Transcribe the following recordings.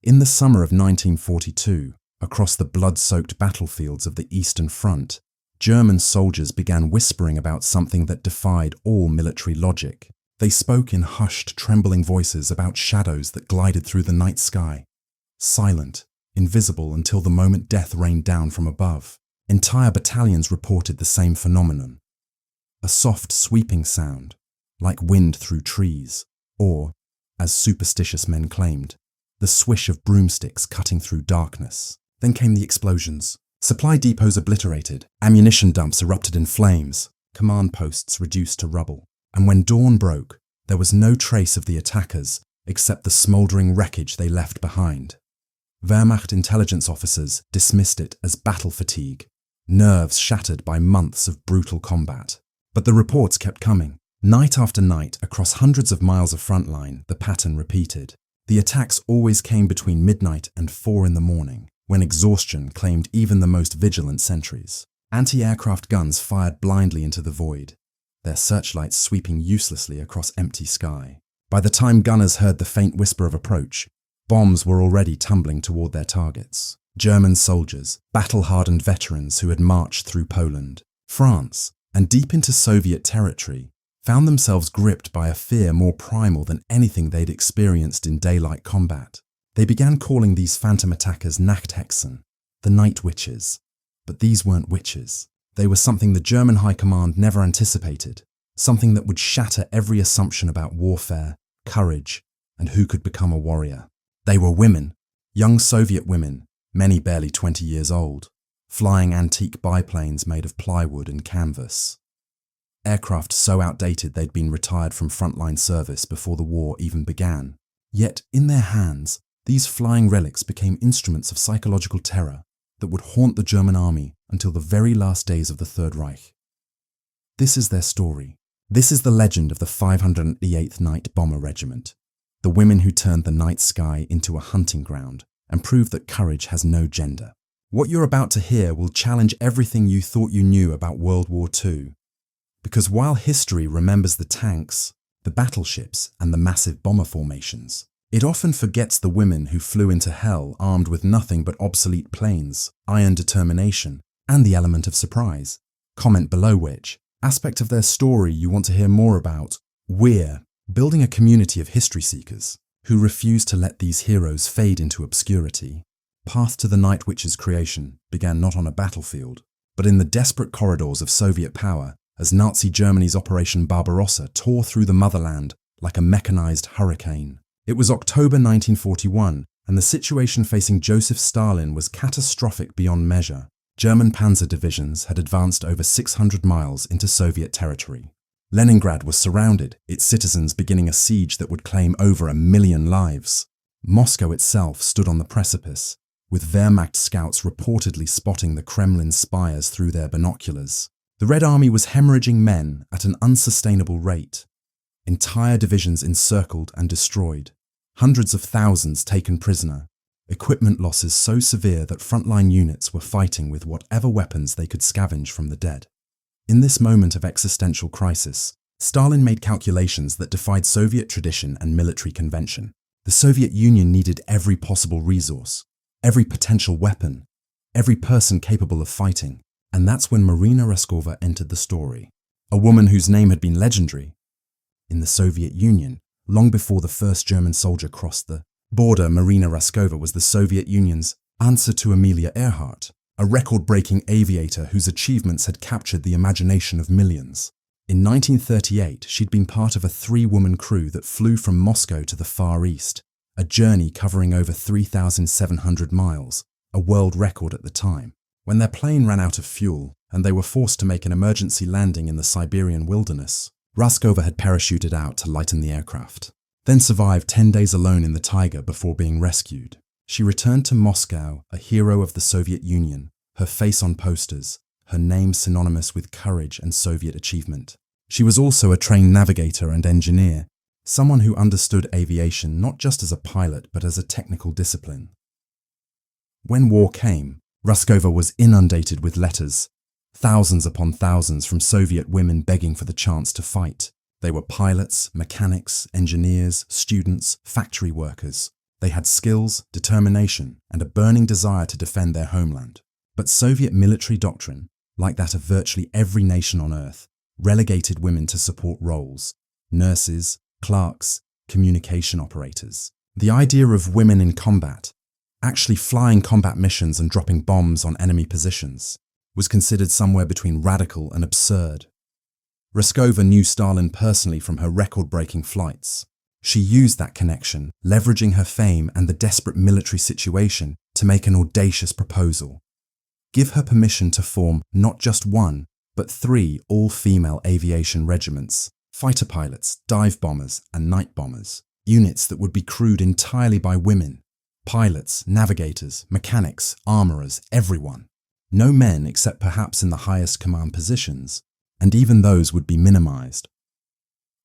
In the summer of 1942, across the blood-soaked battlefields of the Eastern Front, German soldiers began whispering about something that defied all military logic. They spoke in hushed, trembling voices about shadows that glided through the night sky, silent, invisible until the moment death rained down from above. Entire battalions reported the same phenomenon. A soft, sweeping sound, like wind through trees, or, as superstitious men claimed, the swish of broomsticks cutting through darkness. Then came the explosions. Supply depots obliterated, ammunition dumps erupted in flames, command posts reduced to rubble. And when dawn broke, there was no trace of the attackers except the smouldering wreckage they left behind. Wehrmacht intelligence officers dismissed it as battle fatigue, nerves shattered by months of brutal combat. But the reports kept coming. Night after night, across hundreds of miles of front line, the pattern repeated. The attacks always came between midnight and 4 in the morning, when exhaustion claimed even the most vigilant sentries. Anti-aircraft guns fired blindly into the void, their searchlights sweeping uselessly across empty sky. By the time gunners heard the faint whisper of approach, bombs were already tumbling toward their targets. German soldiers, battle-hardened veterans who had marched through Poland, France, and deep into Soviet territory, found themselves gripped by a fear more primal than anything they'd experienced in daylight combat. They began calling these phantom attackers Nachthexen, the night witches. But these weren't witches. They were something the German High Command never anticipated, something that would shatter every assumption about warfare, courage, and who could become a warrior. They were women, young Soviet women, many barely 20 years old, flying antique biplanes made of plywood and canvas. Aircraft so outdated they'd been retired from frontline service before the war even began. Yet, in their hands, these flying relics became instruments of psychological terror that would haunt the German army until the very last days of the Third Reich. This is their story. This is the legend of the 508th Night Bomber Regiment, the women who turned the night sky into a hunting ground and proved that courage has no gender. What you're about to hear will challenge everything you thought you knew about World War II. Because while history remembers the tanks, the battleships, and the massive bomber formations, it often forgets the women who flew into hell armed with nothing but obsolete planes, iron determination, and the element of surprise. Comment below which aspect of their story you want to hear more about. We're building a community of history seekers who refuse to let these heroes fade into obscurity. Path to the Night Witch's creation began not on a battlefield, but in the desperate corridors of Soviet power as Nazi Germany's Operation Barbarossa tore through the motherland like a mechanized hurricane. It was October 1941, and the situation facing Joseph Stalin was catastrophic beyond measure. German panzer divisions had advanced over 600 miles into Soviet territory. Leningrad was surrounded, its citizens beginning a siege that would claim over 1 million lives. Moscow itself stood on the precipice, with Wehrmacht scouts reportedly spotting the Kremlin's spires through their binoculars. The Red Army was hemorrhaging men at an unsustainable rate. Entire divisions encircled and destroyed, hundreds of thousands taken prisoner, equipment losses so severe that frontline units were fighting with whatever weapons they could scavenge from the dead. In this moment of existential crisis, Stalin made calculations that defied Soviet tradition and military convention. The Soviet Union needed every possible resource, every potential weapon, every person capable of fighting. And that's when Marina Raskova entered the story, a woman whose name had been legendary in the Soviet Union long before the first German soldier crossed the border. Marina Raskova was the Soviet Union's answer to Amelia Earhart, a record-breaking aviator whose achievements had captured the imagination of millions. In 1938, she'd been part of a 3-woman crew that flew from Moscow to the Far East, a journey covering over 3,700 miles, a world record at the time. When their plane ran out of fuel and they were forced to make an emergency landing in the Siberian wilderness, Raskova had parachuted out to lighten the aircraft, then survived 10 days alone in the taiga before being rescued. She returned to Moscow, a hero of the Soviet Union, her face on posters, her name synonymous with courage and Soviet achievement. She was also a trained navigator and engineer, someone who understood aviation not just as a pilot but as a technical discipline. When war came, Raskova was inundated with letters, thousands upon thousands from Soviet women begging for the chance to fight. They were pilots, mechanics, engineers, students, factory workers, They had skills, determination, and a burning desire to defend their homeland. But Soviet military doctrine, like that of virtually every nation on Earth, relegated women to support roles: nurses, clerks, communication operators. The idea of women in combat, actually flying combat missions and dropping bombs on enemy positions, was considered somewhere between radical and absurd. Raskova knew Stalin personally from her record-breaking flights. She used that connection, leveraging her fame and the desperate military situation, to make an audacious proposal. Give her permission to form not just one, but 3 all-female aviation regiments: fighter pilots, dive bombers, and night bombers, units that would be crewed entirely by women. Pilots, navigators, mechanics, armourers, everyone. No men except perhaps in the highest command positions, and even those would be minimised.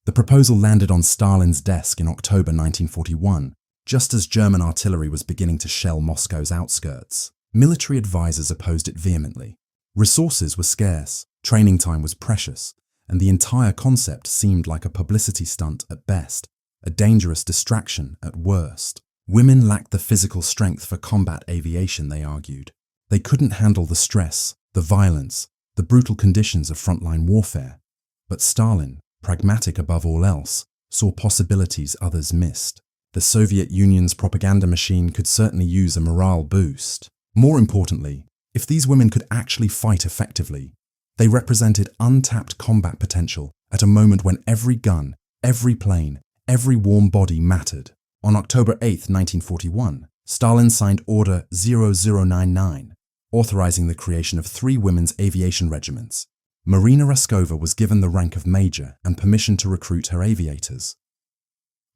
The proposal landed on Stalin's desk in October 1941, just as German artillery was beginning to shell Moscow's outskirts. Military advisors opposed it vehemently. Resources were scarce, training time was precious, and the entire concept seemed like a publicity stunt at best, a dangerous distraction at worst. Women lacked the physical strength for combat aviation, they argued. They couldn't handle the stress, the violence, the brutal conditions of frontline warfare. But Stalin, pragmatic above all else, saw possibilities others missed. The Soviet Union's propaganda machine could certainly use a morale boost. More importantly, if these women could actually fight effectively, they represented untapped combat potential at a moment when every gun, every plane, every warm body mattered. On October 8, 1941, Stalin signed Order 0099, authorizing the creation of 3 women's aviation regiments. Marina Raskova was given the rank of major and permission to recruit her aviators.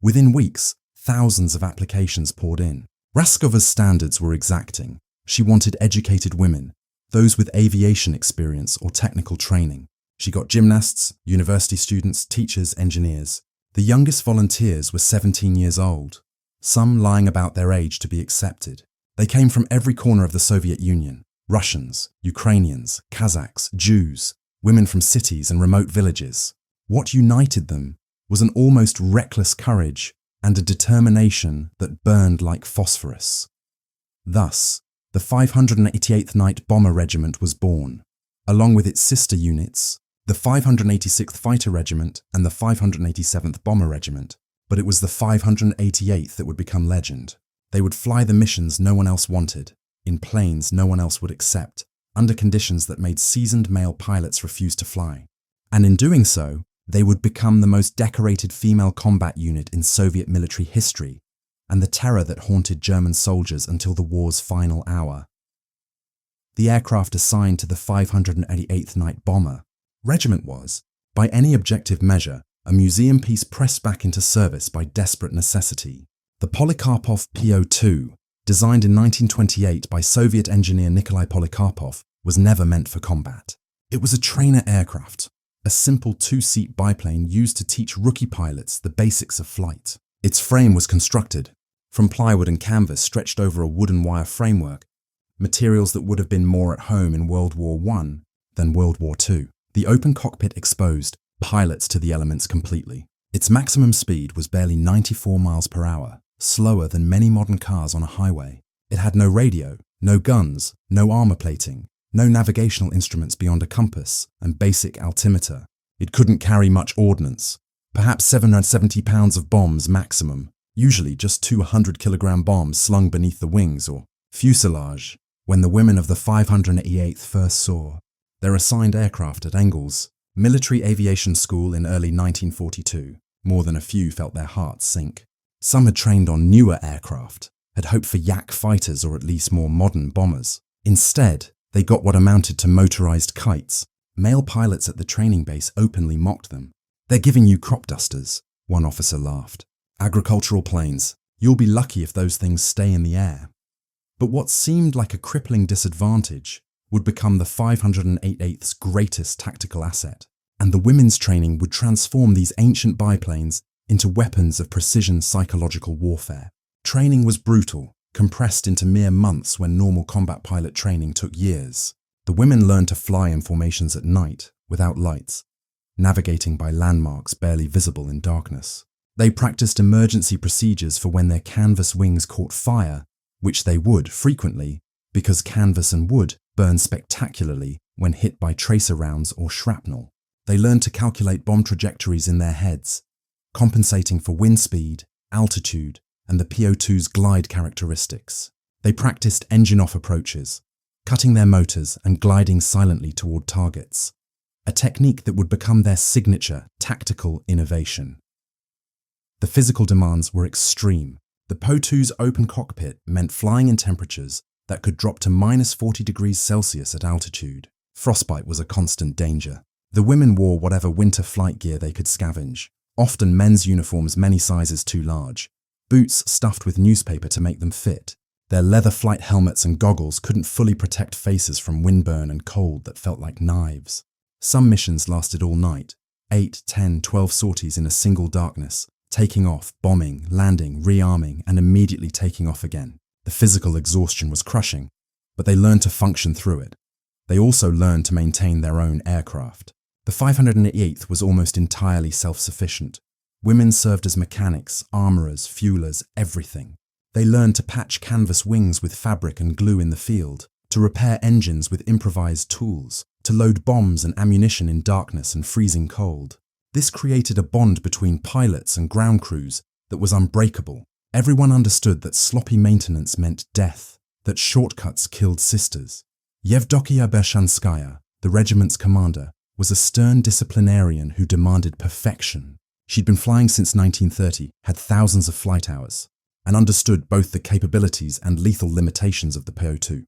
Within weeks, thousands of applications poured in. Raskova's standards were exacting. She wanted educated women, those with aviation experience or technical training. She got gymnasts, university students, teachers, engineers. The youngest volunteers were 17 years old, some lying about their age to be accepted. They came from every corner of the Soviet Union: Russians, Ukrainians, Kazakhs, Jews, women from cities and remote villages. What united them was an almost reckless courage and a determination that burned like phosphorus. Thus, the 588th Night Bomber Regiment was born, along with its sister units, the 586th Fighter Regiment and the 587th Bomber Regiment, but it was the 588th that would become legend. They would fly the missions no one else wanted, in planes no one else would accept, under conditions that made seasoned male pilots refuse to fly. And in doing so, they would become the most decorated female combat unit in Soviet military history, and the terror that haunted German soldiers until the war's final hour. The aircraft assigned to the 588th Night Bomber Regiment was, by any objective measure, a museum piece pressed back into service by desperate necessity. The Polikarpov PO-2, designed in 1928 by Soviet engineer Nikolai Polikarpov, was never meant for combat. It was a trainer aircraft, a simple 2-seat biplane used to teach rookie pilots the basics of flight. Its frame was constructed from plywood and canvas stretched over a wooden wire framework, materials that would have been more at home in World War I than World War II. The open cockpit exposed pilots to the elements completely. Its maximum speed was barely 94 miles per hour, slower than many modern cars on a highway. It had no radio, no guns, no armor plating, no navigational instruments beyond a compass and basic altimeter. It couldn't carry much ordnance, perhaps 770 pounds of bombs maximum, usually just 200-kilogram bombs slung beneath the wings or fuselage. When the women of the 588th first saw their assigned aircraft at Engels Military Aviation School in early 1942, more than a few felt their hearts sink. Some had trained on newer aircraft, had hoped for Yak fighters or at least more modern bombers. Instead, they got what amounted to motorized kites. Male pilots at the training base openly mocked them. "They're giving you crop dusters," one officer laughed. "Agricultural planes. You'll be lucky if those things stay in the air." But what seemed like a crippling disadvantage would become the 588th's greatest tactical asset, and the women's training would transform these ancient biplanes into weapons of precision psychological warfare. Training was brutal, compressed into mere months when normal combat pilot training took years. The women learned to fly in formations at night, without lights, navigating by landmarks barely visible in darkness. They practiced emergency procedures for when their canvas wings caught fire, which they would frequently, because canvas and wood burn spectacularly when hit by tracer rounds or shrapnel. They learned to calculate bomb trajectories in their heads, compensating for wind speed, altitude, and the PO2's glide characteristics. They practiced engine-off approaches, cutting their motors and gliding silently toward targets, a technique that would become their signature tactical innovation. The physical demands were extreme. The PO2's open cockpit meant flying in temperatures that could drop to -40°C at altitude. Frostbite was a constant danger. The women wore whatever winter flight gear they could scavenge, often men's uniforms many sizes too large, boots stuffed with newspaper to make them fit. Their leather flight helmets and goggles couldn't fully protect faces from windburn and cold that felt like knives. Some missions lasted all night, 8, 10, 12 sorties in a single darkness, taking off, bombing, landing, rearming, and immediately taking off again. The physical exhaustion was crushing, but they learned to function through it. They also learned to maintain their own aircraft. The 588th was almost entirely self-sufficient. Women served as mechanics, armourers, fuelers, everything. They learned to patch canvas wings with fabric and glue in the field, to repair engines with improvised tools, to load bombs and ammunition in darkness and freezing cold. This created a bond between pilots and ground crews that was unbreakable. Everyone understood that sloppy maintenance meant death, that shortcuts killed sisters. Yevdokia Bershanskaya, the regiment's commander, was a stern disciplinarian who demanded perfection. She'd been flying since 1930, had thousands of flight hours, and understood both the capabilities and lethal limitations of the PO2.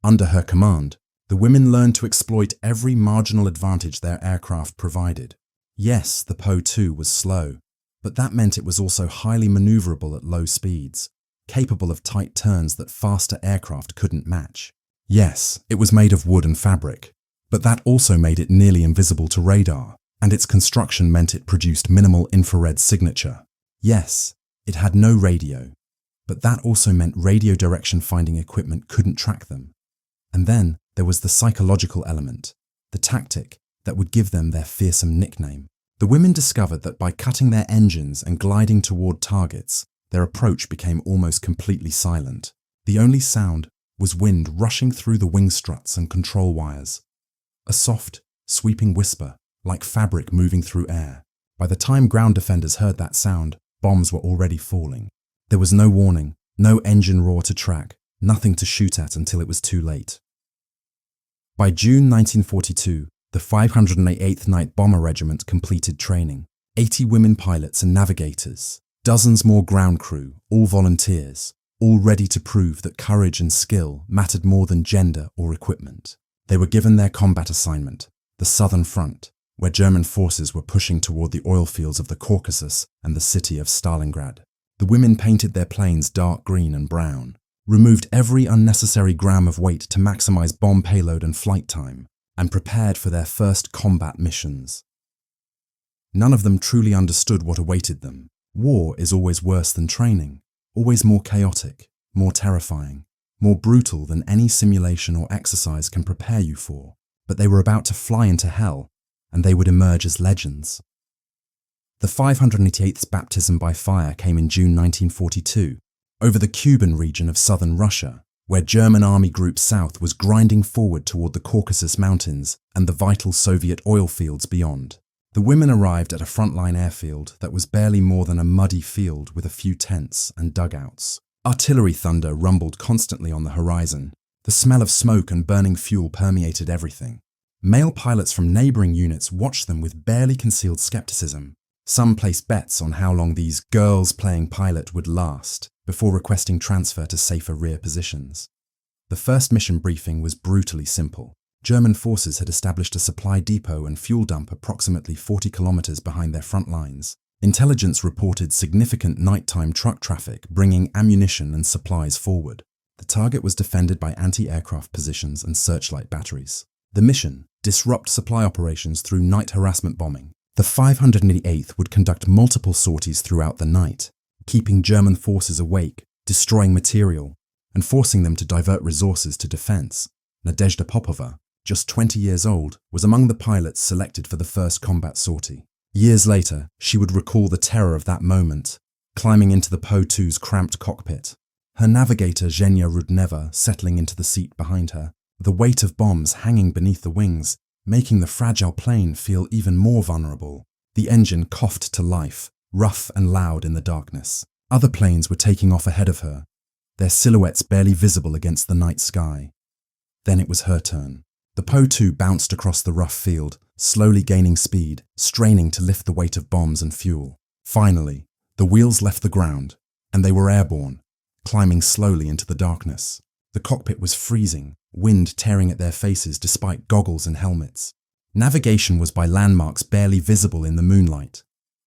Under her command, the women learned to exploit every marginal advantage their aircraft provided. Yes, the PO2 was slow, but that meant it was also highly maneuverable at low speeds, capable of tight turns that faster aircraft couldn't match. Yes, it was made of wood and fabric, but that also made it nearly invisible to radar, and its construction meant it produced minimal infrared signature. Yes, it had no radio, but that also meant radio direction finding equipment couldn't track them. And then there was the psychological element, the tactic that would give them their fearsome nickname. The women discovered that by cutting their engines and gliding toward targets, their approach became almost completely silent. The only sound was wind rushing through the wing struts and control wires. A soft, sweeping whisper, like fabric moving through air. By the time ground defenders heard that sound, bombs were already falling. There was no warning, no engine roar to track, nothing to shoot at until it was too late. By June 1942, the 588th Night Bomber Regiment completed training. 80 women pilots and navigators, dozens more ground crew, all volunteers, all ready to prove that courage and skill mattered more than gender or equipment. They were given their combat assignment, the Southern Front, where German forces were pushing toward the oil fields of the Caucasus and the city of Stalingrad. The women painted their planes dark green and brown, removed every unnecessary gram of weight to maximize bomb payload and flight time, and prepared for their first combat missions. None of them truly understood what awaited them. War is always worse than training, always more chaotic, more terrifying, more brutal than any simulation or exercise can prepare you for. But they were about to fly into hell, and they would emerge as legends. The 588th's baptism by fire came in June 1942, over the Kuban region of southern Russia, where German Army Group South was grinding forward toward the Caucasus Mountains and the vital Soviet oil fields beyond. The women arrived at a frontline airfield that was barely more than a muddy field with a few tents and dugouts. Artillery thunder rumbled constantly on the horizon. The smell of smoke and burning fuel permeated everything. Male pilots from neighboring units watched them with barely concealed skepticism. Some placed bets on how long these girls playing pilot would last before requesting transfer to safer rear positions. The first mission briefing was brutally simple. German forces had established a supply depot and fuel dump approximately 40 kilometers behind their front lines. Intelligence reported significant nighttime truck traffic bringing ammunition and supplies forward. The target was defended by anti-aircraft positions and searchlight batteries. The mission: disrupt supply operations through night harassment bombing. The 588th would conduct multiple sorties throughout the night, keeping German forces awake, destroying material, and forcing them to divert resources to defense. Nadezhda Popova, just 20 years old, was among the pilots selected for the first combat sortie. Years later, she would recall the terror of that moment, climbing into the Po-2's cramped cockpit, her navigator Zhenya Rudneva settling into the seat behind her, the weight of bombs hanging beneath the wings, making the fragile plane feel even more vulnerable. The engine coughed to life, rough and loud in the darkness. Other planes were taking off ahead of her, their silhouettes barely visible against the night sky. Then it was her turn. The Po-2 bounced across the rough field, slowly gaining speed, straining to lift the weight of bombs and fuel. Finally, the wheels left the ground, and they were airborne, climbing slowly into the darkness. The cockpit was freezing, wind tearing at their faces despite goggles and helmets. Navigation was by landmarks barely visible in the moonlight.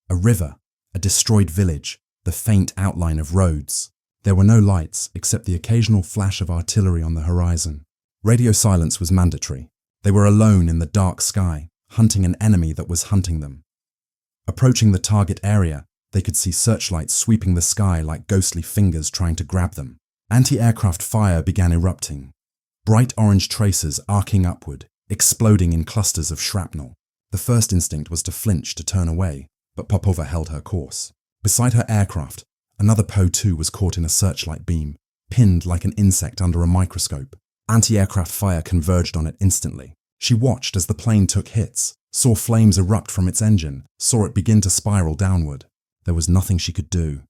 A river, a destroyed village, the faint outline of roads. There were no lights except the occasional flash of artillery on the horizon. Radio silence was mandatory. They were alone in the dark sky, hunting an enemy that was hunting them. Approaching the target area, they could see searchlights sweeping the sky like ghostly fingers trying to grab them. Anti-aircraft fire began erupting, bright orange tracers arcing upward, exploding in clusters of shrapnel. The first instinct was to flinch, to turn away, but Popova held her course. Beside her aircraft, another Po-2 was caught in a searchlight beam, pinned like an insect under a microscope. Anti-aircraft fire converged on it instantly. She watched as the plane took hits, saw flames erupt from its engine, saw it begin to spiral downward. There was nothing she could do.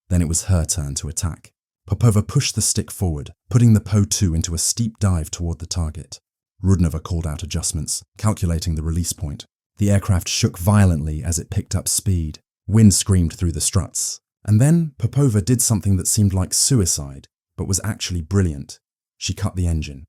Then it was her turn to attack. Popova pushed the stick forward, putting the Po-2 into a steep dive toward the target. Rudneva called out adjustments, calculating the release point. The aircraft shook violently as it picked up speed. Wind screamed through the struts. And then Popova did something that seemed like suicide, but was actually brilliant. She cut the engine.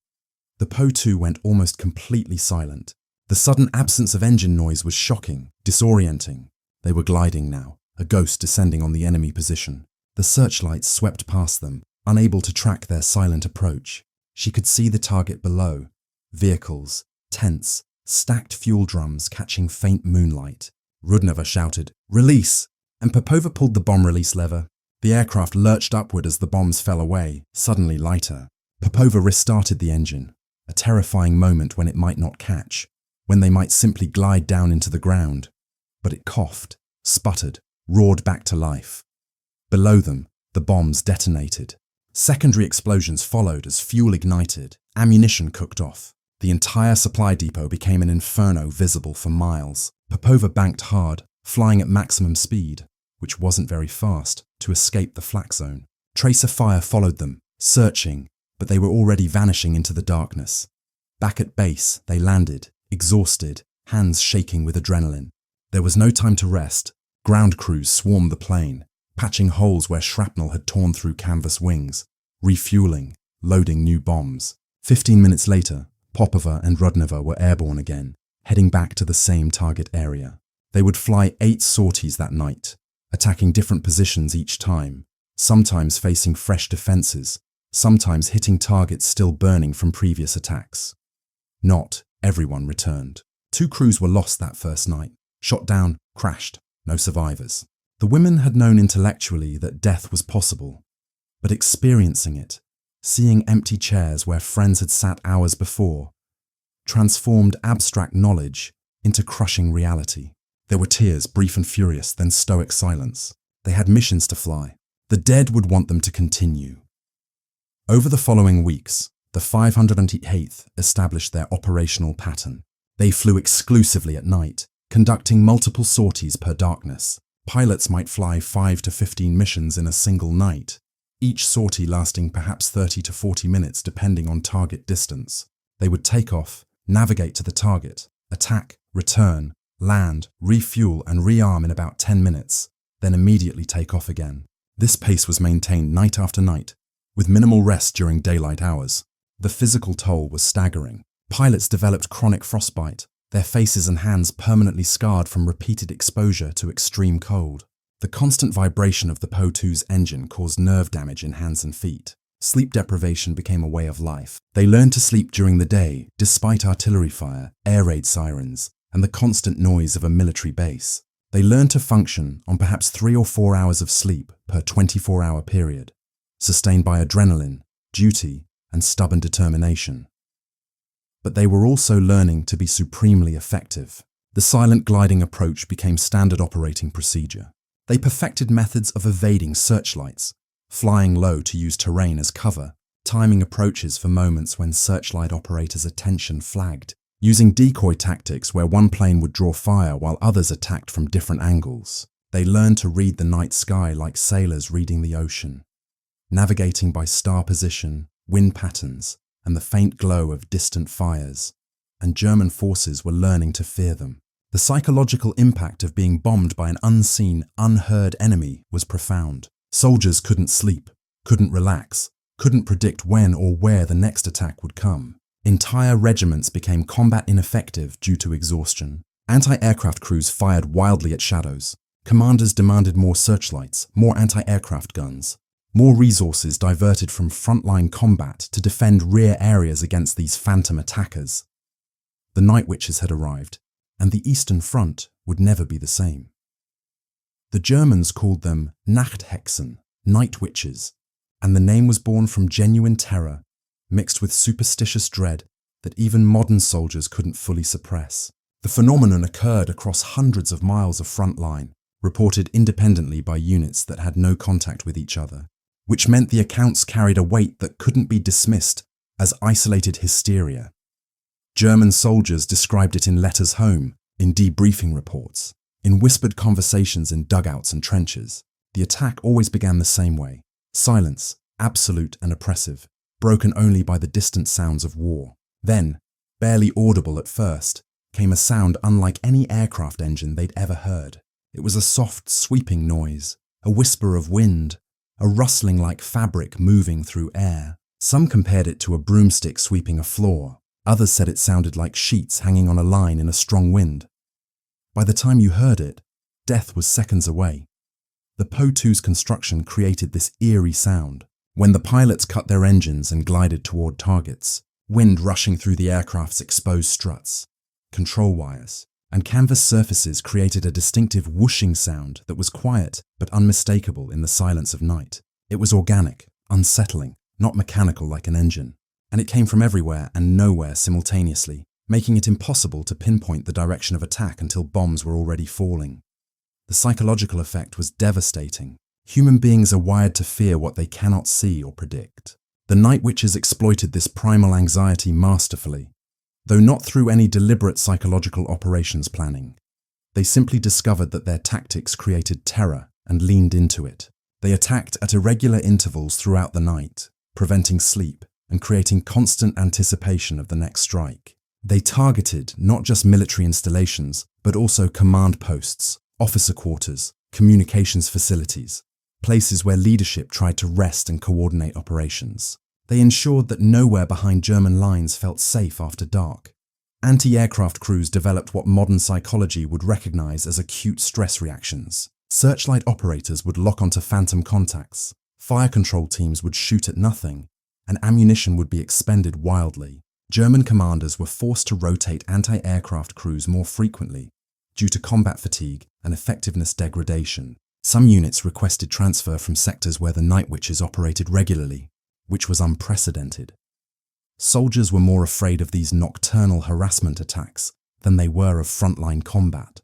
The Po-2 went almost completely silent. The sudden absence of engine noise was shocking, disorienting. They were gliding now, a ghost descending on the enemy position. The searchlights swept past them, unable to track their silent approach. She could see the target below. Vehicles, tents, stacked fuel drums catching faint moonlight. Rudneva shouted, "Release!" and Popova pulled the bomb release lever. The aircraft lurched upward as the bombs fell away, suddenly lighter. Popova restarted the engine, a terrifying moment when it might not catch, when they might simply glide down into the ground. But it coughed, sputtered, roared back to life. Below them, the bombs detonated. Secondary explosions followed as fuel ignited, ammunition cooked off. The entire supply depot became an inferno visible for miles. Popova banked hard, flying at maximum speed, which wasn't very fast, to escape the flak zone. Tracer fire followed them, searching, but they were already vanishing into the darkness. Back at base, they landed, exhausted, hands shaking with adrenaline. There was no time to rest. Ground crews swarmed the plane, patching holes where shrapnel had torn through canvas wings, refueling, loading new bombs. 15 minutes later, Popova and Rudneva were airborne again, heading back to the same target area. They would fly 8 sorties that night, attacking different positions each time, sometimes facing fresh defenses, sometimes hitting targets still burning from previous attacks. Not everyone returned. 2 crews were lost that first night, shot down, crashed, no survivors. The women had known intellectually that death was possible, but experiencing it, seeing empty chairs where friends had sat hours before, transformed abstract knowledge into crushing reality. There were tears, brief and furious, then stoic silence. They had missions to fly. The dead would want them to continue. Over the following weeks, the 508th established their operational pattern. They flew exclusively at night, conducting multiple sorties per darkness. Pilots might fly 5 to 15 missions in a single night, each sortie lasting perhaps 30 to 40 minutes depending on target distance. They would take off, navigate to the target, attack, return, land, refuel and rearm in about 10 minutes, then immediately take off again. This pace was maintained night after night, with minimal rest during daylight hours. The physical toll was staggering. Pilots developed chronic frostbite, their faces and hands permanently scarred from repeated exposure to extreme cold. The constant vibration of the Po-2's engine caused nerve damage in hands and feet. Sleep deprivation became a way of life. They learned to sleep during the day, despite artillery fire, air raid sirens, and the constant noise of a military base. They learned to function on perhaps 3 or 4 hours of sleep per 24-hour period, sustained by adrenaline, duty, and stubborn determination. But they were also learning to be supremely effective. The silent gliding approach became standard operating procedure. They perfected methods of evading searchlights, flying low to use terrain as cover, timing approaches for moments when searchlight operators' attention flagged, using decoy tactics where one plane would draw fire while others attacked from different angles. They learned to read the night sky like sailors reading the ocean, navigating by star position, wind patterns, and the faint glow of distant fires, and German forces were learning to fear them. The psychological impact of being bombed by an unseen, unheard enemy was profound. Soldiers couldn't sleep, couldn't relax, couldn't predict when or where the next attack would come. Entire regiments became combat ineffective due to exhaustion. Anti-aircraft crews fired wildly at shadows. Commanders demanded more searchlights, more anti-aircraft guns, more resources diverted from frontline combat to defend rear areas against these phantom attackers. The Night Witches had arrived, and the Eastern Front would never be the same. The Germans called them Nachthexen, night witches, and the name was born from genuine terror, mixed with superstitious dread that even modern soldiers couldn't fully suppress. The phenomenon occurred across hundreds of miles of front line, reported independently by units that had no contact with each other, which meant the accounts carried a weight that couldn't be dismissed as isolated hysteria. German soldiers described it in letters home, in debriefing reports, in whispered conversations in dugouts and trenches. The attack always began the same way: silence, absolute and oppressive, broken only by the distant sounds of war. Then, barely audible at first, came a sound unlike any aircraft engine they'd ever heard. It was a soft, sweeping noise, a whisper of wind, a rustling like fabric moving through air. Some compared it to a broomstick sweeping a floor. Others said it sounded like sheets hanging on a line in a strong wind. By the time you heard it, death was seconds away. The Po-2's construction created this eerie sound. When the pilots cut their engines and glided toward targets, wind rushing through the aircraft's exposed struts, control wires, and canvas surfaces created a distinctive whooshing sound that was quiet but unmistakable in the silence of night. It was organic, unsettling, not mechanical like an engine, and it came from everywhere and nowhere simultaneously, making it impossible to pinpoint the direction of attack until bombs were already falling. The psychological effect was devastating. Human beings are wired to fear what they cannot see or predict. The Night Witches exploited this primal anxiety masterfully, though not through any deliberate psychological operations planning. They simply discovered that their tactics created terror and leaned into it. They attacked at irregular intervals throughout the night, preventing sleep and creating constant anticipation of the next strike. They targeted not just military installations, but also command posts, officer quarters, communications facilities, places where leadership tried to rest and coordinate operations. They ensured that nowhere behind German lines felt safe after dark. Anti-aircraft crews developed what modern psychology would recognize as acute stress reactions. Searchlight operators would lock onto phantom contacts, fire control teams would shoot at nothing, and ammunition would be expended wildly. German commanders were forced to rotate anti-aircraft crews more frequently due to combat fatigue and effectiveness degradation. Some units requested transfer from sectors where the Night Witches operated regularly, which was unprecedented. Soldiers were more afraid of these nocturnal harassment attacks than they were of frontline combat.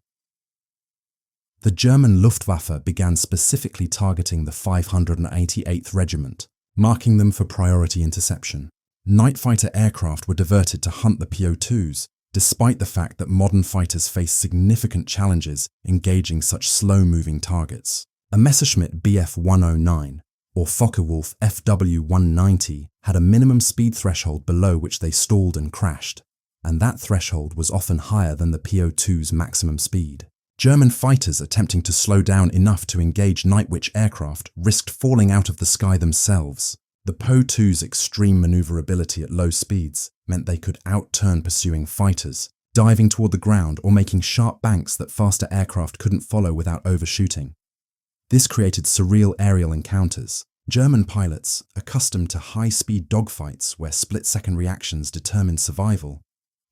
The German Luftwaffe began specifically targeting the 588th Regiment, marking them for priority interception. Night fighter aircraft were diverted to hunt the Po-2s, despite the fact that modern fighters face significant challenges engaging such slow-moving targets. A Messerschmitt Bf 109 or Focke-Wulf FW 190 had a minimum speed threshold below which they stalled and crashed, and that threshold was often higher than the Po-2's maximum speed. German fighters attempting to slow down enough to engage Night Witch aircraft risked falling out of the sky themselves. The Po-2's extreme maneuverability at low speeds meant they could outturn pursuing fighters, diving toward the ground or making sharp banks that faster aircraft couldn't follow without overshooting. This created surreal aerial encounters. German pilots, accustomed to high-speed dogfights where split-second reactions determined survival,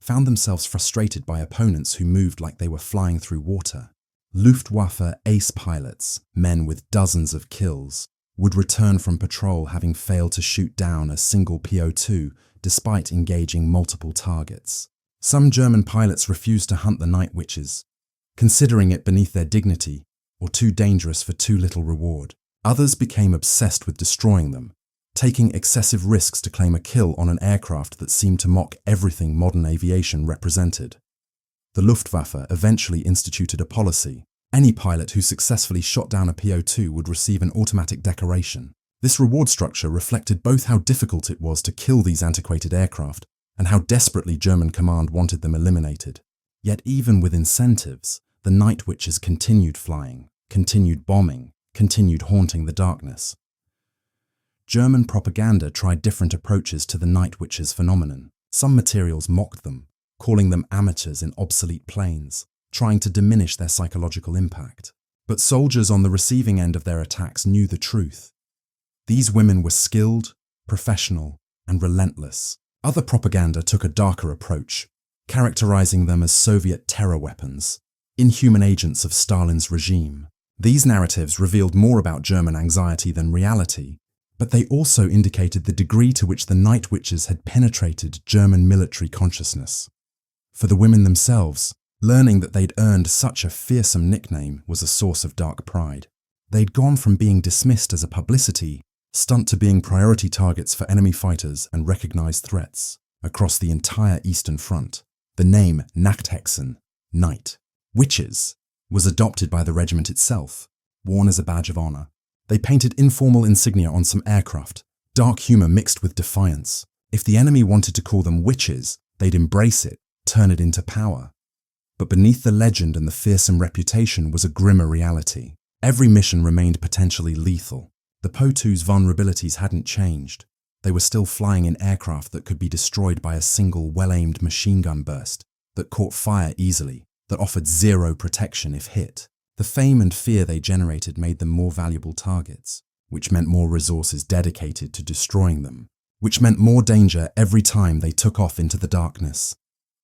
found themselves frustrated by opponents who moved like they were flying through water. Luftwaffe ace pilots, men with dozens of kills, would return from patrol having failed to shoot down a single Po-2 despite engaging multiple targets. Some German pilots refused to hunt the night witches, considering it beneath their dignity or too dangerous for too little reward. Others became obsessed with destroying them, taking excessive risks to claim a kill on an aircraft that seemed to mock everything modern aviation represented. The Luftwaffe eventually instituted a policy. Any pilot who successfully shot down a PO-2 would receive an automatic decoration. This reward structure reflected both how difficult it was to kill these antiquated aircraft and how desperately German command wanted them eliminated. Yet even with incentives, the night witches continued flying, continued bombing, continued haunting the darkness. German propaganda tried different approaches to the night witches phenomenon. Some materials mocked them, calling them amateurs in obsolete planes, trying to diminish their psychological impact. But soldiers on the receiving end of their attacks knew the truth. These women were skilled, professional, and relentless. Other propaganda took a darker approach, characterizing them as Soviet terror weapons, inhuman agents of Stalin's regime. These narratives revealed more about German anxiety than reality, but they also indicated the degree to which the night witches had penetrated German military consciousness. For the women themselves, learning that they'd earned such a fearsome nickname was a source of dark pride. They'd gone from being dismissed as a publicity stunt to being priority targets for enemy fighters and recognized threats across the entire Eastern Front. The name Nachthexen, night witches, was adopted by the regiment itself, worn as a badge of honor. They painted informal insignia on some aircraft, dark humor mixed with defiance. If the enemy wanted to call them witches, they'd embrace it, turn it into power. But beneath the legend and the fearsome reputation was a grimmer reality. Every mission remained potentially lethal. The Po-2's vulnerabilities hadn't changed. They were still flying in aircraft that could be destroyed by a single well-aimed machine gun burst, that caught fire easily, that offered zero protection if hit. The fame and fear they generated made them more valuable targets, which meant more resources dedicated to destroying them, which meant more danger every time they took off into the darkness.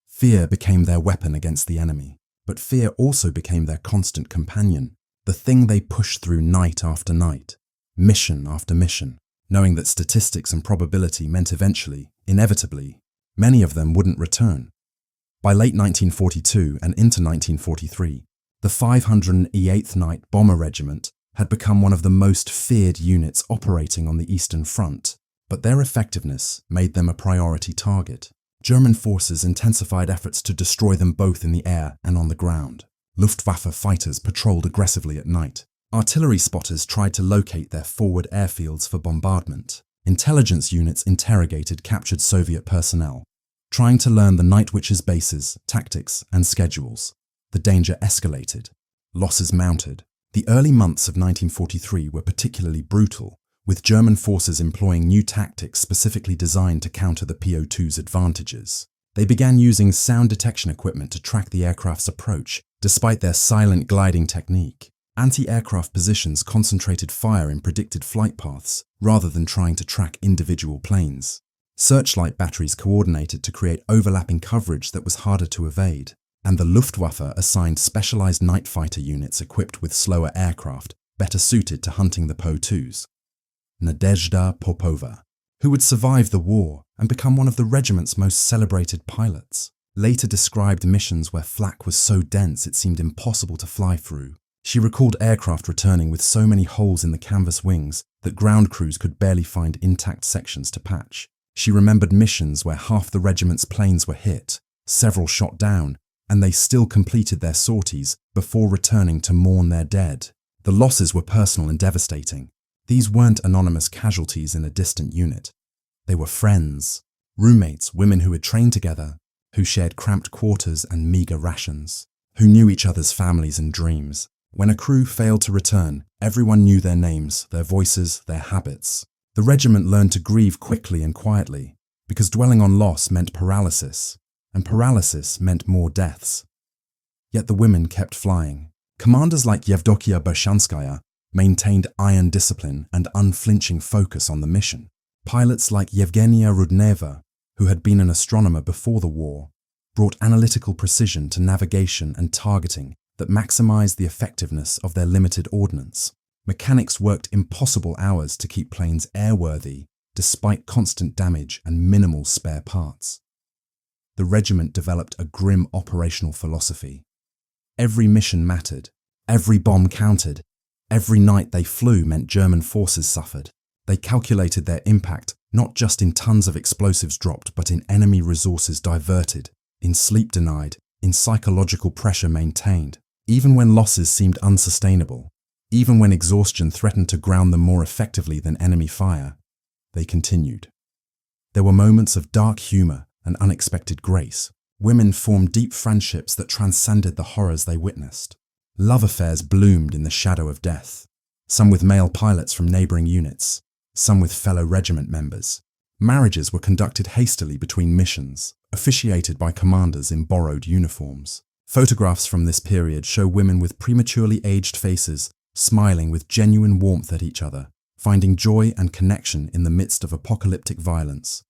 Fear became their weapon against the enemy, but fear also became their constant companion, the thing they pushed through night after night, mission after mission, knowing that statistics and probability meant eventually, inevitably, many of them wouldn't return. By late 1942 and into 1943, the 508th Night Bomber Regiment had become one of the most feared units operating on the Eastern Front, but their effectiveness made them a priority target. German forces intensified efforts to destroy them both in the air and on the ground. Luftwaffe fighters patrolled aggressively at night. Artillery spotters tried to locate their forward airfields for bombardment. Intelligence units interrogated captured Soviet personnel, trying to learn the night witches' bases, tactics, and schedules. The danger escalated. Losses mounted. The early months of 1943 were particularly brutal, with German forces employing new tactics specifically designed to counter the Po-2's advantages. They began using sound detection equipment to track the aircraft's approach, despite their silent gliding technique. Anti-aircraft positions concentrated fire in predicted flight paths, rather than trying to track individual planes. Searchlight batteries coordinated to create overlapping coverage that was harder to evade, and the Luftwaffe assigned specialized night fighter units equipped with slower aircraft, better suited to hunting the Po-2s. Nadezhda Popova, who would survive the war and become one of the regiment's most celebrated pilots, later described missions where flak was so dense it seemed impossible to fly through. She recalled aircraft returning with so many holes in the canvas wings that ground crews could barely find intact sections to patch. She remembered missions where half the regiment's planes were hit, several shot down, and they still completed their sorties before returning to mourn their dead. The losses were personal and devastating. These weren't anonymous casualties in a distant unit. They were friends, roommates, women who had trained together, who shared cramped quarters and meager rations, who knew each other's families and dreams. When a crew failed to return, everyone knew their names, their voices, their habits. The regiment learned to grieve quickly and quietly, because dwelling on loss meant paralysis, and paralysis meant more deaths. Yet the women kept flying. Commanders like Yevdokia Bershanskaya maintained iron discipline and unflinching focus on the mission. Pilots like Yevgenia Rudneva, who had been an astronomer before the war, brought analytical precision to navigation and targeting that maximized the effectiveness of their limited ordnance. Mechanics worked impossible hours to keep planes airworthy despite constant damage and minimal spare parts. the regiment developed a grim operational philosophy. Every mission mattered, every bomb counted, every night they flew meant German forces suffered. They calculated their impact not just in tons of explosives dropped, but in enemy resources diverted, in sleep denied, in psychological pressure maintained. Even when losses seemed unsustainable, even when exhaustion threatened to ground them more effectively than enemy fire, they continued. There were moments of dark humor and unexpected grace. Women formed deep friendships that transcended the horrors they witnessed. Love affairs bloomed in the shadow of death, some with male pilots from neighboring units, some with fellow regiment members. Marriages were conducted hastily between missions, officiated by commanders in borrowed uniforms. Photographs from this period show women with prematurely aged faces smiling with genuine warmth at each other, finding joy and connection in the midst of apocalyptic violence.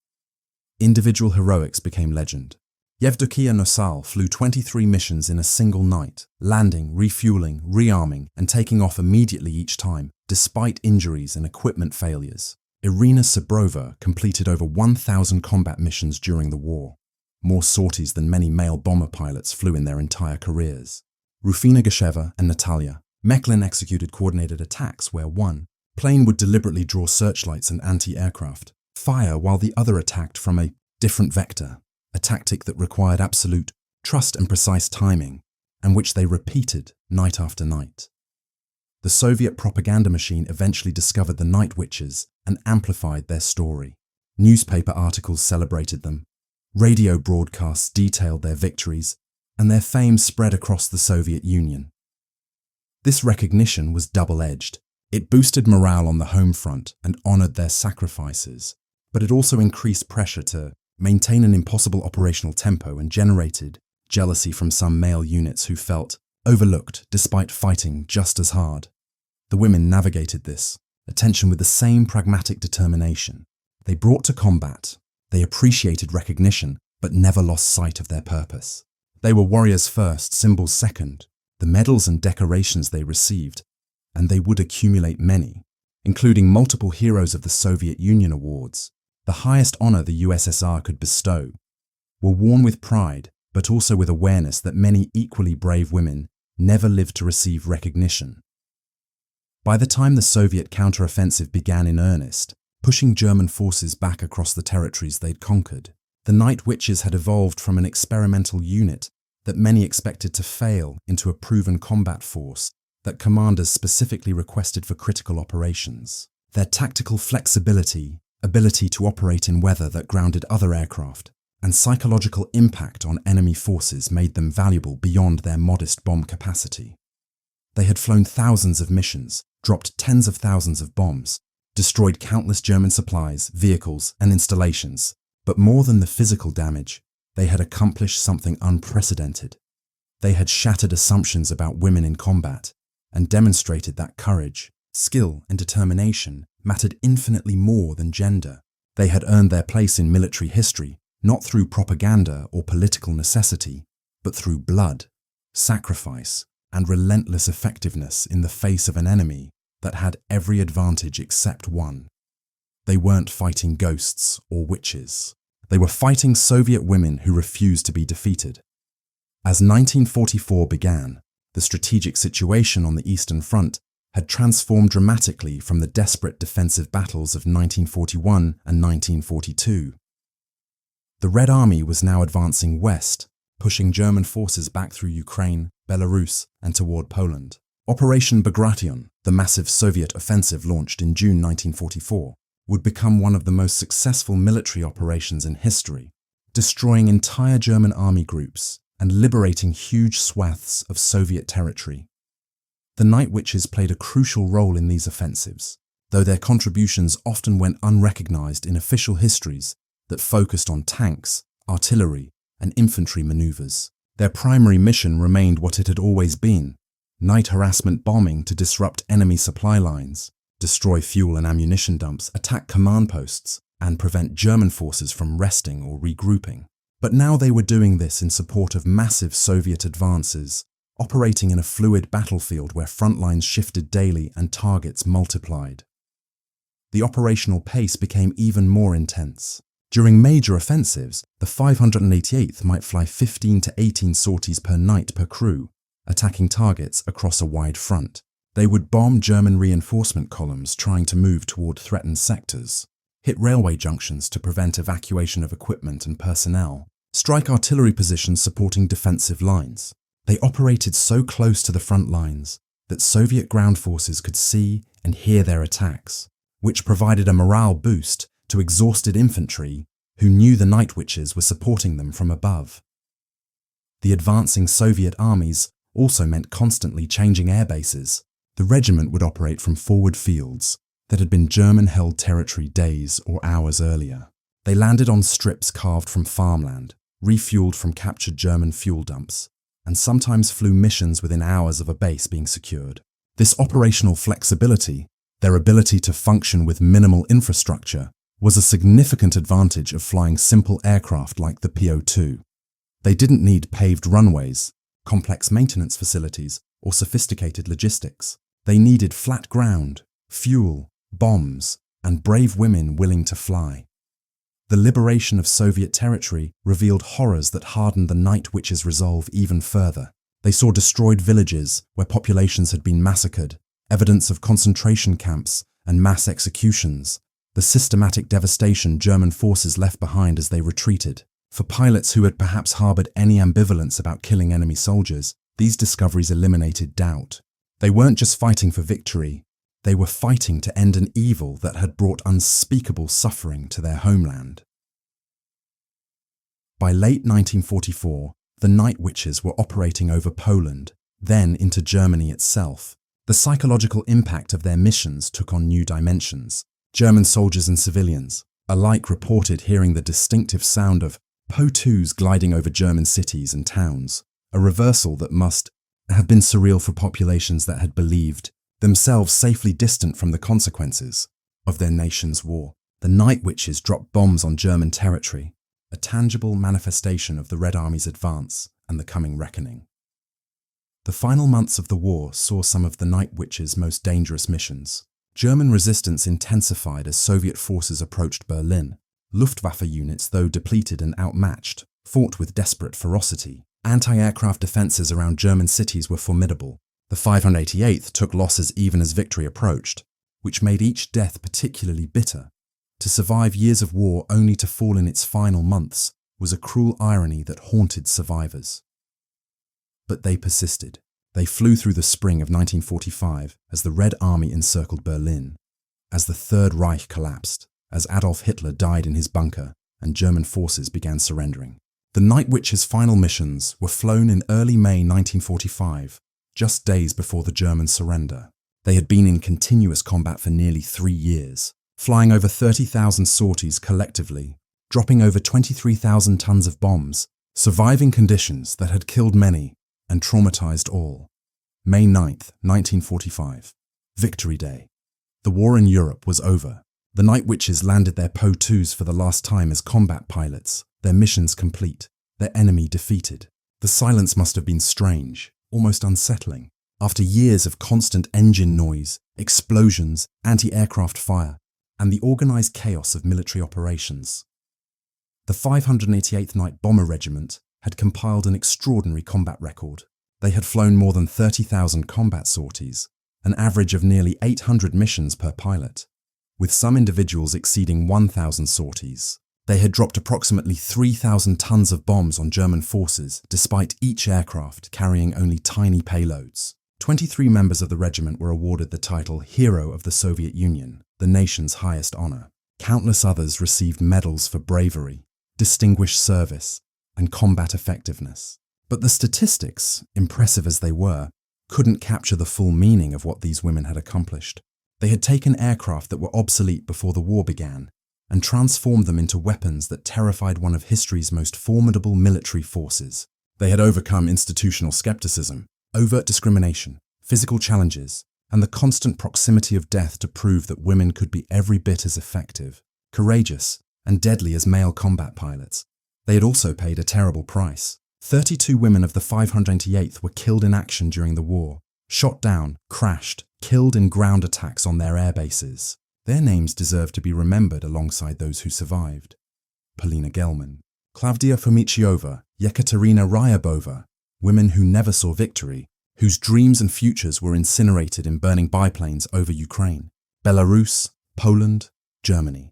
Individual heroics became legend. Yevdokia Nosal flew 23 missions in a single night, landing, refueling, rearming, and taking off immediately each time, despite injuries and equipment failures. Irina Sabrova completed over 1,000 combat missions during the war, more sorties than many male bomber pilots flew in their entire careers. Rufina Gasheva and Natalia Mechlin executed coordinated attacks where one plane would deliberately draw searchlights and anti-aircraft fire while the other attacked from a different vector, a tactic that required absolute trust and precise timing, and which they repeated night after night. The Soviet propaganda machine eventually discovered the Night Witches and amplified their story. Newspaper articles celebrated them, radio broadcasts detailed their victories, and their fame spread across the Soviet Union. This recognition was double-edged. It boosted morale on the home front and honored their sacrifices, but it also increased pressure to maintain an impossible operational tempo and generated jealousy from some male units who felt overlooked despite fighting just as hard. The women navigated this tension with the same pragmatic determination. They brought to combat, they appreciated recognition, but never lost sight of their purpose. They were warriors first, symbols second. The medals and decorations they received, and they would accumulate many, including multiple Heroes of the Soviet Union awards, the highest honor the USSR could bestow, were worn with pride, but also with awareness that many equally brave women never lived to receive recognition. By the time the Soviet counteroffensive began in earnest, pushing German forces back across the territories they'd conquered, the Night Witches had evolved from an experimental unit that many expected to fail into a proven combat force that commanders specifically requested for critical operations. Their tactical flexibility, ability to operate in weather that grounded other aircraft, and psychological impact on enemy forces made them valuable beyond their modest bomb capacity. They had flown thousands of missions, dropped tens of thousands of bombs, destroyed countless German supplies, vehicles, and installations, but more than the physical damage, they had accomplished something unprecedented. They had shattered assumptions about women in combat and demonstrated that courage, skill, and determination mattered infinitely more than gender. They had earned their place in military history, not through propaganda or political necessity, but through blood, sacrifice, and relentless effectiveness in the face of an enemy that had every advantage except one. They weren't fighting ghosts or witches. They were fighting Soviet women who refused to be defeated. As 1944 began, the strategic situation on the Eastern Front had transformed dramatically from the desperate defensive battles of 1941 and 1942. The Red Army was now advancing west, pushing German forces back through Ukraine, Belarus, and toward Poland. Operation Bagration, the massive Soviet offensive launched in June 1944, would become one of the most successful military operations in history, destroying entire German army groups and liberating huge swaths of Soviet territory. The Night Witches played a crucial role in these offensives, though their contributions often went unrecognized in official histories that focused on tanks, artillery, and infantry maneuvers. Their primary mission remained what it had always been: night harassment bombing to disrupt enemy supply lines, destroy fuel and ammunition dumps, attack command posts, and prevent German forces from resting or regrouping. But now they were doing this in support of massive Soviet advances, operating in a fluid battlefield where front lines shifted daily and targets multiplied. The operational pace became even more intense. During major offensives, the 588th might fly 15 to 18 sorties per night per crew, attacking targets across a wide front. They would bomb German reinforcement columns trying to move toward threatened sectors, hit railway junctions to prevent evacuation of equipment and personnel, strike artillery positions supporting defensive lines. They operated so close to the front lines that Soviet ground forces could see and hear their attacks, which provided a morale boost to exhausted infantry who knew the Night Witches were supporting them from above. The advancing Soviet armies also meant constantly changing air bases. The regiment would operate from forward fields that had been German-held territory days or hours earlier. They landed on strips carved from farmland, refueled from captured German fuel dumps, and sometimes flew missions within hours of a base being secured. This operational flexibility, their ability to function with minimal infrastructure, was a significant advantage of flying simple aircraft like the PO-2. They didn't need paved runways, complex maintenance facilities, or sophisticated logistics. They needed flat ground, fuel, bombs, and brave women willing to fly. The liberation of Soviet territory revealed horrors that hardened the Night Witches' resolve even further. They saw destroyed villages where populations had been massacred, evidence of concentration camps and mass executions, the systematic devastation German forces left behind as they retreated. For pilots who had perhaps harbored any ambivalence about killing enemy soldiers, these discoveries eliminated doubt. They weren't just fighting for victory, they were fighting to end an evil that had brought unspeakable suffering to their homeland. By late 1944, the Night Witches were operating over Poland, then into Germany itself. The psychological impact of their missions took on new dimensions. German soldiers and civilians alike reported hearing the distinctive sound of Po-2s gliding over German cities and towns, a reversal that must have been surreal for populations that had believed themselves safely distant from the consequences of their nation's war. The Night Witches dropped bombs on German territory, a tangible manifestation of the Red Army's advance and the coming reckoning. The final months of the war saw some of the Night Witches' most dangerous missions. German resistance intensified as Soviet forces approached Berlin. Luftwaffe units, though depleted and outmatched, fought with desperate ferocity. Anti-aircraft defences around German cities were formidable. The 588th took losses even as victory approached, which made each death particularly bitter. To survive years of war only to fall in its final months was a cruel irony that haunted survivors. But they persisted. They flew through the spring of 1945 as the Red Army encircled Berlin, as the Third Reich collapsed, as Adolf Hitler died in his bunker and German forces began surrendering. The Night Witches' final missions were flown in early May 1945, just days before the German surrender. They had been in continuous combat for nearly 3 years, flying over 30,000 sorties collectively, dropping over 23,000 tons of bombs, surviving conditions that had killed many and traumatized all. May 9th, 1945. Victory Day. The war in Europe was over. The Night Witches landed their Po-2s for the last time as combat pilots, their missions complete, their enemy defeated. The silence must have been strange, almost unsettling. After years of constant engine noise, explosions, anti-aircraft fire, and the organized chaos of military operations, the 588th Night Bomber Regiment had compiled an extraordinary combat record. They had flown more than 30,000 combat sorties, an average of nearly 800 missions per pilot, with some individuals exceeding 1,000 sorties. They had dropped approximately 3,000 tons of bombs on German forces, despite each aircraft carrying only tiny payloads. 23 members of the regiment were awarded the title Hero of the Soviet Union, the nation's highest honor. Countless others received medals for bravery, distinguished service, and combat effectiveness. But the statistics, impressive as they were, couldn't capture the full meaning of what these women had accomplished. They had taken aircraft that were obsolete before the war began and transformed them into weapons that terrified one of history's most formidable military forces. They had overcome institutional skepticism, overt discrimination, physical challenges, and the constant proximity of death to prove that women could be every bit as effective, courageous, and deadly as male combat pilots. They had also paid a terrible price. 32 women of the 588th were killed in action during the war, shot down, crashed, killed in ground attacks on their air bases. Their names deserve to be remembered alongside those who survived. Polina Gelman, Klavdia Fomichiova, Yekaterina Ryabova, women who never saw victory, whose dreams and futures were incinerated in burning biplanes over Ukraine, Belarus, Poland, Germany.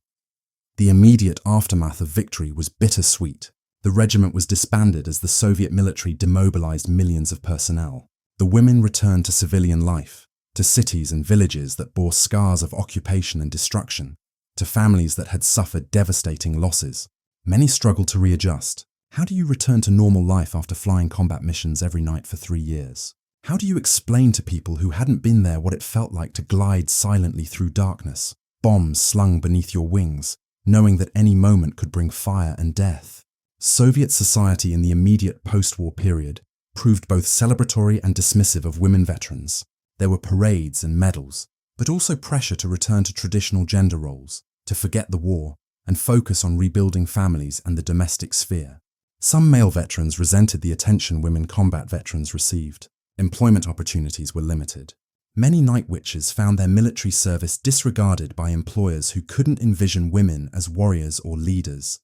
The immediate aftermath of victory was bittersweet. The regiment was disbanded as the Soviet military demobilized millions of personnel. The women returned to civilian life, to cities and villages that bore scars of occupation and destruction, to families that had suffered devastating losses. Many struggled to readjust. How do you return to normal life after flying combat missions every night for 3 years? How do you explain to people who hadn't been there what it felt like to glide silently through darkness, bombs slung beneath your wings, knowing that any moment could bring fire and death? Soviet society in the immediate post-war period proved both celebratory and dismissive of women veterans. There were parades and medals, but also pressure to return to traditional gender roles, to forget the war, and focus on rebuilding families and the domestic sphere. Some male veterans resented the attention women combat veterans received. Employment opportunities were limited. Many night witches found their military service disregarded by employers who couldn't envision women as warriors or leaders.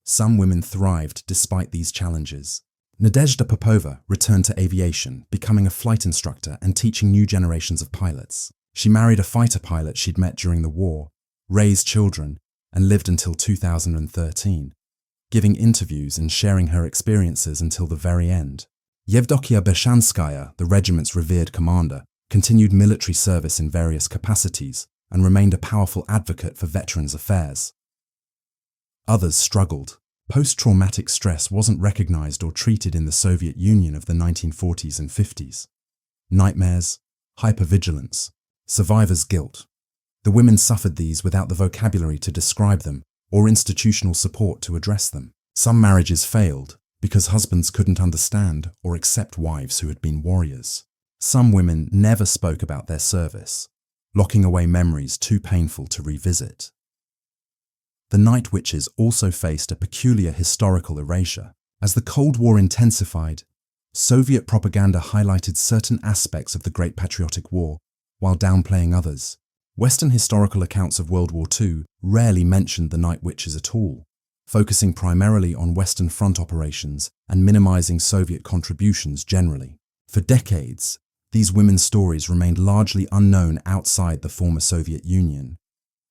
Some women thrived despite these challenges. Nadezhda Popova returned to aviation, becoming a flight instructor and teaching new generations of pilots. She married a fighter pilot she'd met during the war, raised children, and lived until 2013, giving interviews and sharing her experiences until the very end. Yevdokia Beshanskaya, the regiment's revered commander, continued military service in various capacities and remained a powerful advocate for veterans' affairs. Others struggled. Post-traumatic stress wasn't recognized or treated in the Soviet Union of the 1940s and 50s. Nightmares, hypervigilance, survivor's guilt. The women suffered these without the vocabulary to describe them or institutional support to address them. Some marriages failed because husbands couldn't understand or accept wives who had been warriors. Some women never spoke about their service, locking away memories too painful to revisit. The Night Witches also faced a peculiar historical erasure. As the Cold War intensified, Soviet propaganda highlighted certain aspects of the Great Patriotic War while downplaying others. Western historical accounts of World War II rarely mentioned the Night Witches at all, focusing primarily on Western Front operations and minimizing Soviet contributions generally. For decades, these women's stories remained largely unknown outside the former Soviet Union.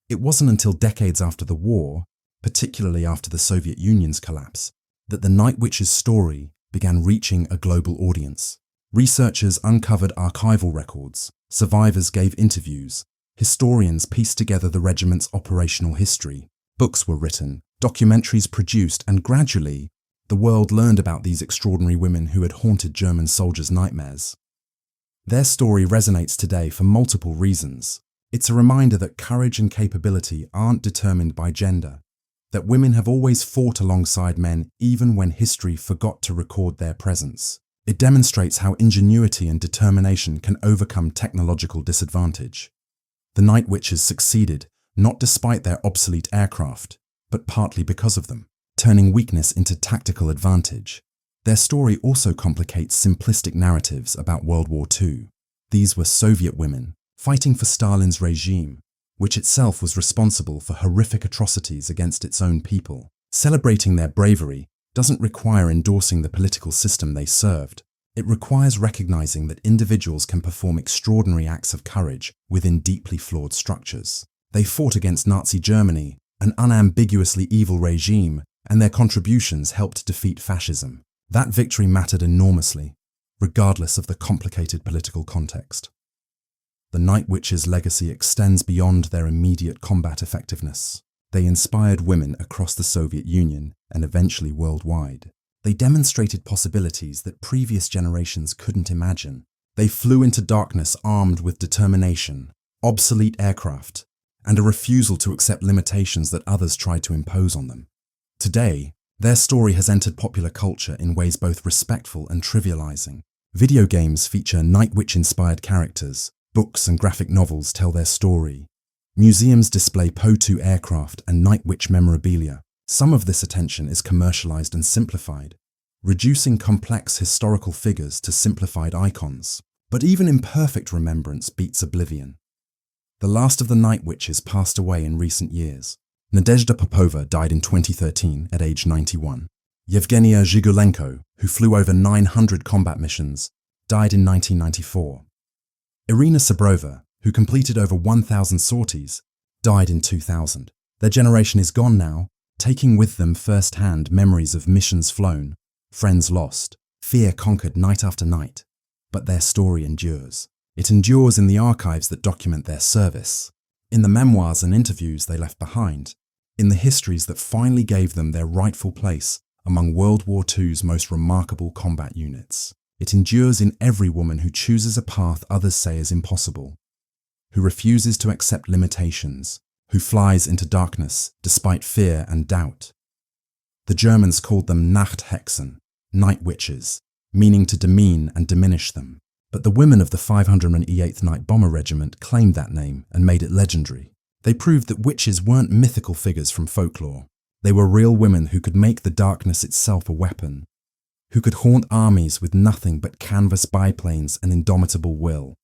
It wasn't until decades after the war, particularly after the Soviet Union's collapse, that the Night Witches' story began reaching a global audience. Researchers uncovered archival records, survivors gave interviews, historians pieced together the regiment's operational history, books were written, documentaries produced, and gradually, the world learned about these extraordinary women who had haunted German soldiers' nightmares. Their story resonates today for multiple reasons. It's a reminder that courage and capability aren't determined by gender, that women have always fought alongside men even when history forgot to record their presence. It demonstrates how ingenuity and determination can overcome technological disadvantage. The Night Witches succeeded, not despite their obsolete aircraft, but partly because of them, turning weakness into tactical advantage. Their story also complicates simplistic narratives about World War II. These were Soviet women, fighting for Stalin's regime, which itself was responsible for horrific atrocities against its own people. Celebrating their bravery doesn't require endorsing the political system they served. It requires recognizing that individuals can perform extraordinary acts of courage within deeply flawed structures. They fought against Nazi Germany, an unambiguously evil regime, and their contributions helped defeat fascism. That victory mattered enormously, regardless of the complicated political context. The Night Witches' legacy extends beyond their immediate combat effectiveness. They inspired women across the Soviet Union and eventually worldwide. They demonstrated possibilities that previous generations couldn't imagine. They flew into darkness armed with determination, obsolete aircraft, and a refusal to accept limitations that others tried to impose on them. Today, their story has entered popular culture in ways both respectful and trivializing. Video games feature Night Witch-inspired characters. Books and graphic novels tell their story. Museums display Po-2 aircraft and Night Witch memorabilia. Some of this attention is commercialized and simplified, reducing complex historical figures to simplified icons. But even imperfect remembrance beats oblivion. The last of the Night Witches passed away in recent years. Nadezhda Popova died in 2013 at age 91. Yevgenia Zhigulenko, who flew over 900 combat missions, died in 1994. Irina Sabrova, who completed over 1,000 sorties, died in 2000. Their generation is gone now, taking with them first-hand memories of missions flown, friends lost, fear conquered night after night. But their story endures. It endures in the archives that document their service, in the memoirs and interviews they left behind, in the histories that finally gave them their rightful place among World War II's most remarkable combat units. It endures in every woman who chooses a path others say is impossible, who refuses to accept limitations, who flies into darkness despite fear and doubt. The Germans called them Nachthexen, night witches, meaning to demean and diminish them. But the women of the 508th Night Bomber Regiment claimed that name and made it legendary. They proved that witches weren't mythical figures from folklore. They were real women who could make the darkness itself a weapon, who could haunt armies with nothing but canvas biplanes and indomitable will.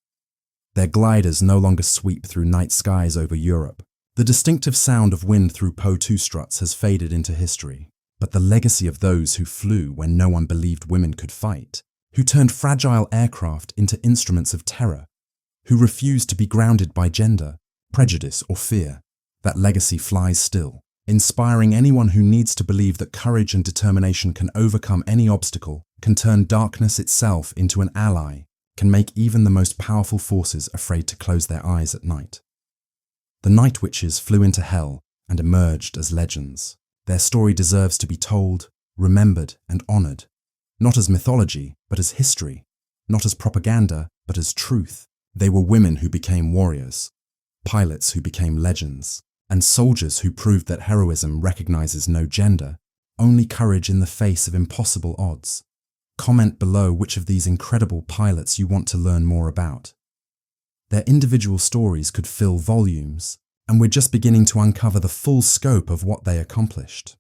Their gliders no longer sweep through night skies over Europe. The distinctive sound of wind through Po-2 struts has faded into history. But the legacy of those who flew when no one believed women could fight, who turned fragile aircraft into instruments of terror, who refused to be grounded by gender, prejudice or fear, that legacy flies still, inspiring anyone who needs to believe that courage and determination can overcome any obstacle, can turn darkness itself into an ally, can make even the most powerful forces afraid to close their eyes at night. The Night Witches flew into hell and emerged as legends. Their story deserves to be told, remembered and honoured, not as mythology, but as history, not as propaganda, but as truth. They were women who became warriors, pilots who became legends, and soldiers who proved that heroism recognises no gender, only courage in the face of impossible odds. Comment below which of these incredible pilots you want to learn more about. Their individual stories could fill volumes, and we're just beginning to uncover the full scope of what they accomplished.